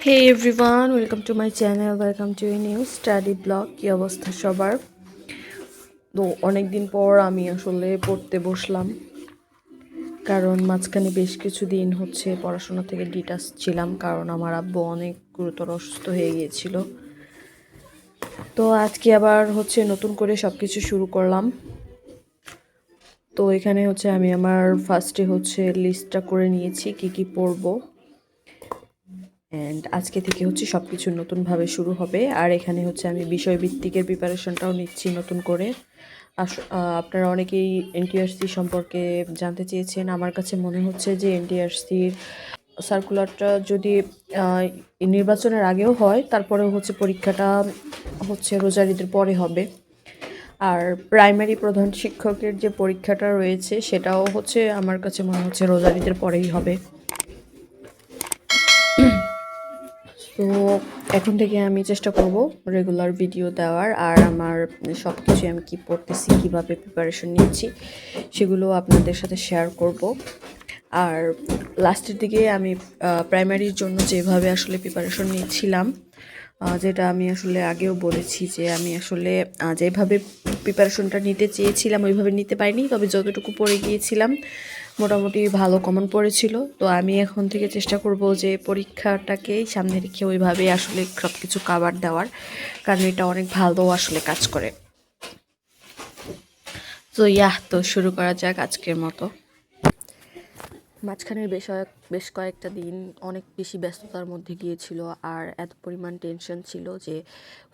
Hey everyone, welcome to my channel. Welcome to a new study blog. কি অবস্থা সবার? তো অনেকদিন পর আমি আসলে পড়তে বসলাম, কারণ মাঝখানে বেশ কিছুদিন হচ্ছে পড়াশোনা থেকে ডিটাচ ছিলাম, কারণ আমার আব্বু অনেক গুরুতর অসুস্থ হয়ে গিয়েছিল। তো আজকে আবার হচ্ছে নতুন করে সব কিছু শুরু করলাম। তো এখানে হচ্ছে আমি আমার ফার্স্টে হচ্ছে লিস্টটা করে নিয়েছি কি কি পড়বো। অ্যান্ড আজকে থেকে হচ্ছে সব কিছু নতুনভাবে শুরু হবে। আর এখানে হচ্ছে আমি বিষয়ভিত্তিকের প্রিপারেশনটাও নিচ্ছি নতুন করে। আপনারা অনেকেই এনটিআরসি সম্পর্কে জানতে চেয়েছেন। আমার কাছে মনে হচ্ছে যে এনটিআরসির সার্কুলারটা যদি নির্বাচনের আগেও হয়, তারপরেও হচ্ছে পরীক্ষাটা হচ্ছে রোজার ঈদের পরে হবে। আর প্রাইমারি প্রধান শিক্ষকের যে পরীক্ষাটা রয়েছে সেটাও হচ্ছে আমার কাছে মনে হচ্ছে রোজার ঈদের পরেই হবে। তো এখন থেকে আমি চেষ্টা করব রেগুলার ভিডিও দেওয়ার, আর আমার সব কিছু আমি কী পড়তেছি, কীভাবে প্রিপারেশন নিচ্ছি সেগুলো আপনাদের সাথে শেয়ার করব। আর লাস্টের দিকে আমি প্রাইমারির জন্য যেভাবে আসলে প্রিপারেশন নিচ্ছিলাম, যেটা আমি আসলে আগেও বলেছি যে আমি আসলে যেভাবে প্রিপারেশনটা নিতে চেয়েছিলাম ওইভাবে নিতে পারিনি, তবে যতটুকু পড়ে গিয়েছিলাম মোটামুটি ভালো কমন পড়েছিল। তো আমি এখন থেকে চেষ্টা করব যে পরীক্ষাটাকেই সামনে রেখে ওইভাবেই আসলে সব কিছু কাভার দেওয়ার, কারণ এটা অনেক ভালো আসলে কাজ করে। তো শুরু করা যাক আজকের মতো। মাঝখানের বেশ কয়েকটা দিন অনেক বেশি ব্যস্ততার মধ্যে গিয়েছিল, আর এত পরিমাণ টেনশন ছিল যে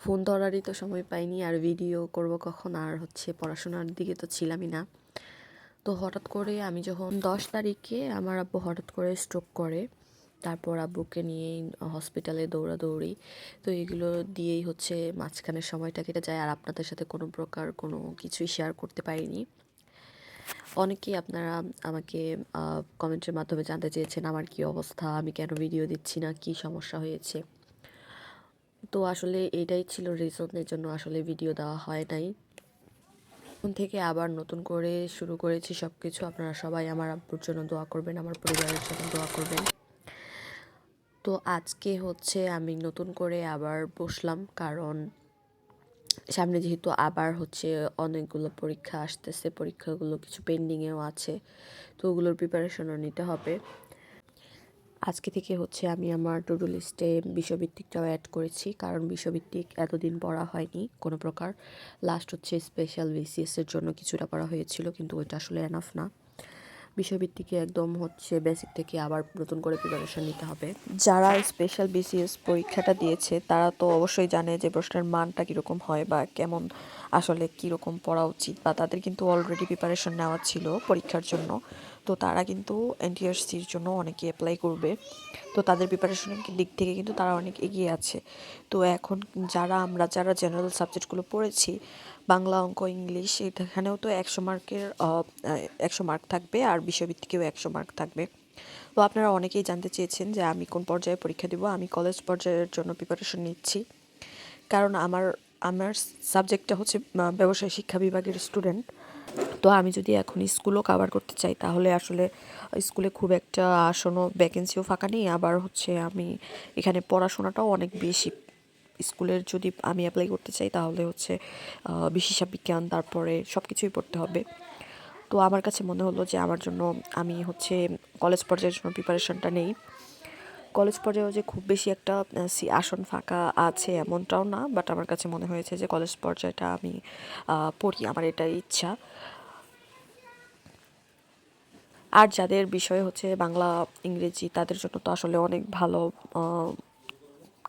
ফোন ধরারই তো সময় পাইনি, আর ভিডিও করব কখন, আর হচ্ছে পড়াশোনার দিকে তো ছিলামই না। তো হঠাৎ করে আমি যখন 10 তারিখে আমার আব্বু হঠাৎ করে স্ট্রোক করে, তারপর আব্বুকে নিয়েই হসপিটালে দৌড়াদৌড়ি, তো এগুলো দিয়েই হচ্ছে মাঝখানের সময়টা কেটে যায়, আর আপনাদের সাথে কোনো প্রকার কোনো কিছুই শেয়ার করতে পারিনি। অনেকেই আপনারা আমাকে কমেন্টের মাধ্যমে জানতে চেয়েছেন আমার কি অবস্থা, আমি কেন ভিডিও দিচ্ছি না, কি সমস্যা হয়েছে। তো আসলে এটাই ছিল রিজনের জন্য আসলে ভিডিও দেওয়া হয় নাই। এখন থেকে আবার নতুন করে শুরু করেছি সব কিছু। আপনারা সবাই আমার আব্বুর জন্য দোয়া করবেন, আমার পরিবারের জন্য দোয়া করবেন। তো আজকে হচ্ছে আমি নতুন করে আবার বসলাম, কারণ সামনে যেহেতু আবার হচ্ছে অনেকগুলো পরীক্ষা আসতেছে, পরীক্ষাগুলো কিছু পেন্ডিংয়েও আছে, তো ওগুলোর প্রিপারেশনও নিতে হবে। আজকে থেকে হচ্ছে আমি আমার টু ডু লিস্টে বিষয়ভিত্তিকটাও অ্যাড করেছি, কারণ বিষয়ভিত্তিক এতদিন পড়া হয়নি কোনো প্রকার। লাস্ট হচ্ছে স্পেশাল বিসিএসের জন্য কিছুটা পড়া হয়েছিল, কিন্তু ওইটা আসলে এনাফ না। বিষয়ভিত্তিকে একদম হচ্ছে বেসিক থেকে আবার নতুন করে প্রিপারেশন নিতে হবে। যারা স্পেশাল বিসিএস পরীক্ষাটা দিয়েছে তারা তো অবশ্যই জানে যে প্রশ্নের মানটা কীরকম হয় বা কেমন আসলে কীরকম পড়া উচিত, বা তাদের কিন্তু অলরেডি প্রিপারেশন নেওয়া ছিল পরীক্ষার জন্য। তো তারা কিন্তু এনটিআরসির জন্য অনেকে অ্যাপ্লাই করবে, তো তাদের প্রিপারেশনের দিক থেকে কিন্তু তারা অনেক এগিয়ে আছে। তো এখন যারা জেনারেল সাবজেক্টগুলো পড়েছি, বাংলা, অঙ্ক, ইংলিশ, এখানেও তো 100 মার্কের 100 মার্ক থাকবে, আর বিষয়ভিত্তিকেও 100 মার্ক থাকবে। তো আপনারা অনেকেই জানতে চেয়েছেন যে আমি কোন পর্যায়ে পরীক্ষা দিব। আমি কলেজ পর্যায়ের জন্য প্রিপারেশন নিচ্ছি, কারণ আমার আমার সাবজেক্টটা হচ্ছে ব্যবসায় শিক্ষা বিভাগের স্টুডেন্ট। তো আমি যদি এখন স্কুলও কাভার করতে চাই, তাহলে আসলে স্কুলে খুব একটা আসনও ভ্যাকেন্সিও ফাঁকা নেই, আবার হচ্ছে আমি এখানে পড়াশোনাটাও অনেক বেশি। স্কুলের যদি আমি অ্যাপ্লাই করতে চাই তাহলে হচ্ছে হিসাব বিজ্ঞান, তারপরে সব কিছুই পড়তে হবে। তো আমার কাছে মনে হলো যে আমার জন্য আমি হচ্ছে কলেজ পর্যায়ের জন্য প্রিপারেশনটা নেই। কলেজ পর্যায়েও যে খুব বেশি একটা আসন ফাঁকা আছে এমনটাও না, বাট আমার কাছে মনে হয়েছে যে কলেজ পর্যায়টা আমি পড়ি, আমার এটাই ইচ্ছা। আর যাদের বিষয় হচ্ছে বাংলা, ইংরেজি, তাদের জন্য তো আসলে অনেক ভালো,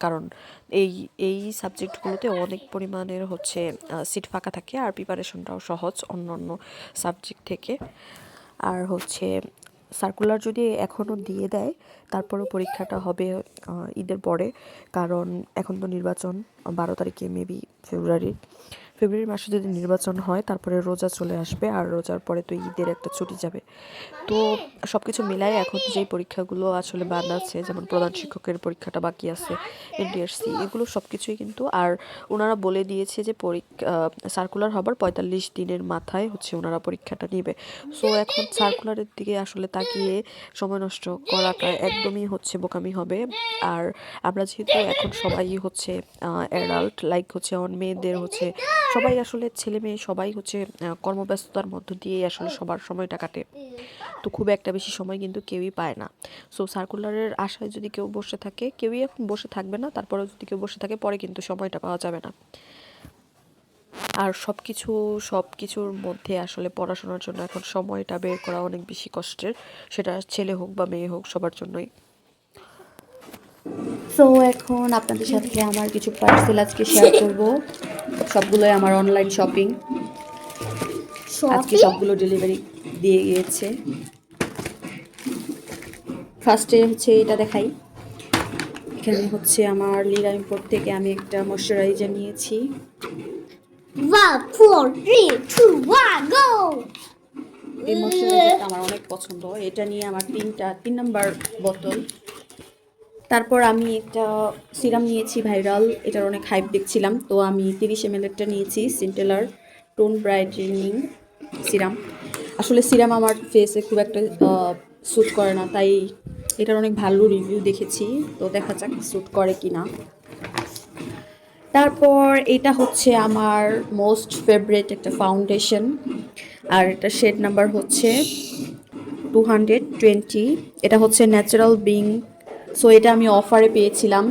কারণ এই এই সাবজেক্টগুলোতে অনেক পরিমাণের হচ্ছে সিট ফাঁকা থাকে, আর প্রিপারেশনটাও সহজ অন্য অন্য সাবজেক্ট থেকে। আর হচ্ছে সার্কুলার যদি এখনও দিয়ে দেয়, তারপরও পরীক্ষাটা হবে ঈদের পরে, কারণ এখন তো নির্বাচন 12 তারিখে, মেবি ফেব্রুয়ারির। ফেব্রুয়ারি মাসে যদি নির্বাচন হয় তারপরে রোজা চলে আসবে, আর রোজার পরে তো ঈদের একটা ছুটি যাবে। তো সব কিছু মিলাই এখন যেই পরীক্ষাগুলো আসলে বাদ আছে, যেমন প্রধান শিক্ষকের পরীক্ষাটা বাকি আছে, এনটিআরসি, এগুলো সব কিছুই কিন্তু, আর ওনারা বলে দিয়েছে যে সার্কুলার হবার 45 দিনের মাথায় হচ্ছে ওনারা পরীক্ষাটা নেবে। সো এখন সার্কুলারের দিকে আসলে তাকিয়ে সময় নষ্ট করাটা একদমই হচ্ছে বোকামি হবে। আর আমরা যেহেতু এখন সবাই হচ্ছে অ্যাডাল্ট, লাইক হচ্ছে আমার মেয়েদের হচ্ছে সবাই আসলে ছেলে মেয়ে সবাই হচ্ছে কর্মব্যস্ততার মধ্য দিয়ে আসলে সবার সময়টা কাটে, তো খুব একটা বেশি সময় কিন্তু কেউই পায় না। সো সার্কুলারের আশায় যদি কেউ বসে থাকে, কেউই এখন বসে থাকবে না, তারপরেও যদি কেউ বসে থাকে পরে কিন্তু সময়টা পাওয়া যাবে না। আর সব কিছুর মধ্যে আসলে পড়াশোনার জন্য এখন সময়টা বের করা অনেক বেশি কষ্টের, সেটা ছেলে হোক বা মেয়ে হোক সবার জন্যই। সো এখন আপনাদের সাথে আমার কিছু পার্সেল আজকে শেয়ার করব। সবগুলোই আমার অনলাইন শপিং, আজকে সবগুলো ডেলিভারি দিয়ে গিয়েছে। ফার্স্টে হচ্ছে এটা দেখাই, এখানে হচ্ছে আমার লিরা ইম্পোর্ট থেকে আমি একটা ময়শ্চারাইজার নিয়েছি। 1 4 3 2 1 গো। এই ময়শ্চারাইজারটা আমার অনেক পছন্দ, এটা নিয়ে আমার 3 নাম্বার বোতল। তারপর আমি একটা সিরাম নিয়েছি ভাইরাল, এটার অনেক হাইপ দেখছিলাম, তো আমি 30 ml এরটা নিয়েছি, সিন্টেলার টোন ব্রাইটেনিং সিরাম। আসলে সিরাম আমার ফেসে খুব একটা স্যুট করে না, তাই এটার অনেক ভালো রিভিউ দেখেছি, তো দেখা যাক স্যুট করে কি না। তারপর এটা হচ্ছে আমার মোস্ট ফেভারিট একটা ফাউন্ডেশন, আর এটা শেড নাম্বার হচ্ছে 220। এটা হচ্ছে ন্যাচারাল বিং। সো এটা আমি অফারে পেয়েছিলাম,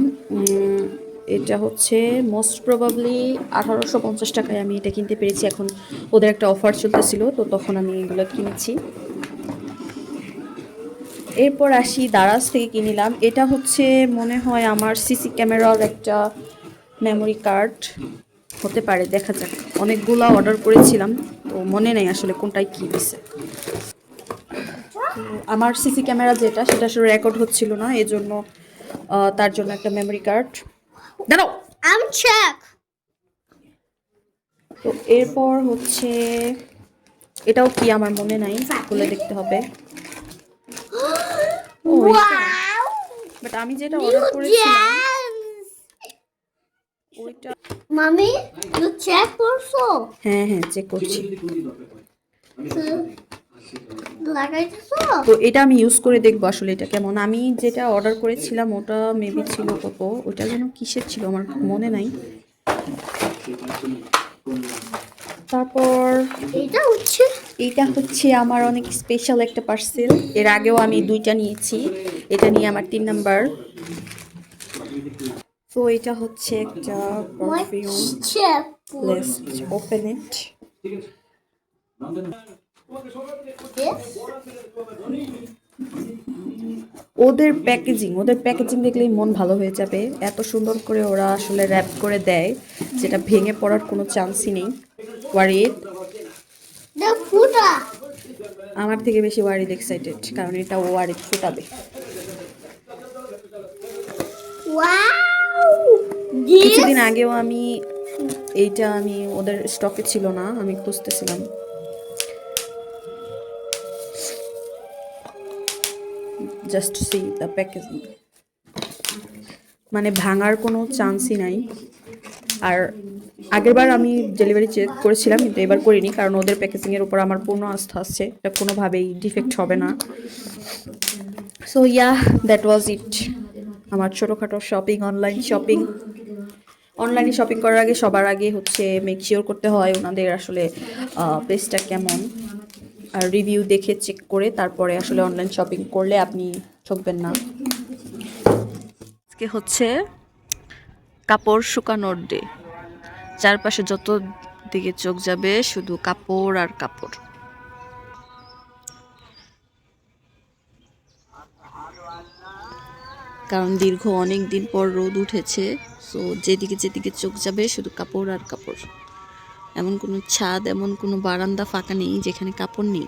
এটা হচ্ছে মোস্ট প্রবাবলি 1850 টাকায় আমি এটা কিনতে পেরেছি। এখন ওদের একটা অফার চলতেছিল, তো তখন আমি এগুলো কিনেছি। এরপর আসি দারাজ থেকে কিনিলাম, এটা হচ্ছে মনে হয় আমার সিসি ক্যামেরার একটা মেমোরি কার্ড হতে পারে, দেখা যাক। অনেকগুলো অর্ডার করেছিলাম, তো মনে নেই আসলে কোনটায় কী দিছে। আমার সিসি ক্যামেরা যেটা, সেটা আসলে রেকর্ড হচ্ছিল না, এজন্য তার জন্য একটা মেমোরি কার্ড। দাঁড়াও, আমি চেক। তো এরপর হচ্ছে এটাও কি আমার মনে নাই, খুলে দেখতে হবে। ওয়াও, বাট আমি যেটা অর্ডার করেছিলাম ওইটা। মামি ইউ চেক করছো? হ্যাঁ হ্যাঁ, চেক করছি। লাগাইতেছো? তো এটা আমি ইউজ করে দেখবো আসলে এটা কেমন। আমি যেটা অর্ডার করেছিলাম ওটা মেবি ছিল কত, ওটা যেন কিসের ছিল আমার মনে নাই। তারপর এটা হচ্ছে আমার অনেক স্পেশাল একটা পার্সেল, এর আগেও আমি 2টা নিয়েছি, এটা নিয়ে আমার 3 নাম্বার। তো এটা হচ্ছে একটা পারফিউম, লেটস ওপেন ইট। ওদের প্যাকেজিং দেখলেই মন ভালো হয়ে যাবে, এত সুন্দর করে ওরা আসলে র্যাপ করে দেয়, যেটা ভেঙে পড়ার কোনো চান্সই নেই। ওয়ারিদ, আমার থেকে বেশি ওয়ারিদ এক্সাইটেড, কারণ এটা ওয়ারিদ ফুটাবে। কিছুদিন আগেও এইটা আমি ওদের স্টকে ছিল না, আমি খুঁজতেছিলাম। জাস্ট সি দ্য প্যাকেজিং, মানে ভাঙার কোনো চান্সই নাই। আর আগেরবার আমি ডেলিভারি চেক করেছিলাম, কিন্তু এবার করিনি, কারণ ওদের প্যাকেজিংয়ের উপর আমার পূর্ণ আস্থা আছে, এটা কোনোভাবেই ডিফেক্ট হবে না। সো ইয়া, দ্যাট ওয়াজ ইট, আমার ছোটোখাটো শপিং, অনলাইনে শপিং করার আগে সবার আগে হচ্ছে মেক শিওর করতে হয় ওনাদের আসলে পেজটা কেমন, আর রিভিউ দেখে চেক করে তারপরে আসলে অনলাইন শপিং করলে আপনি ঠকবেন না। আজকে হচ্ছে কাপড় শুকানোর ডে, চারপাশে যত দিকে চোখ যাবে শুধু কাপড় আর কাপড়। কারণ দীর্ঘ অনেক দিন পর রোদ উঠেছে, সো যেদিকে চোখ যাবে শুধু কাপড় আর কাপড়। এমন কোনো ছাদ, এমন কোনো বারান্দা ফাঁকা নেই যেখানে কাপড় নেই।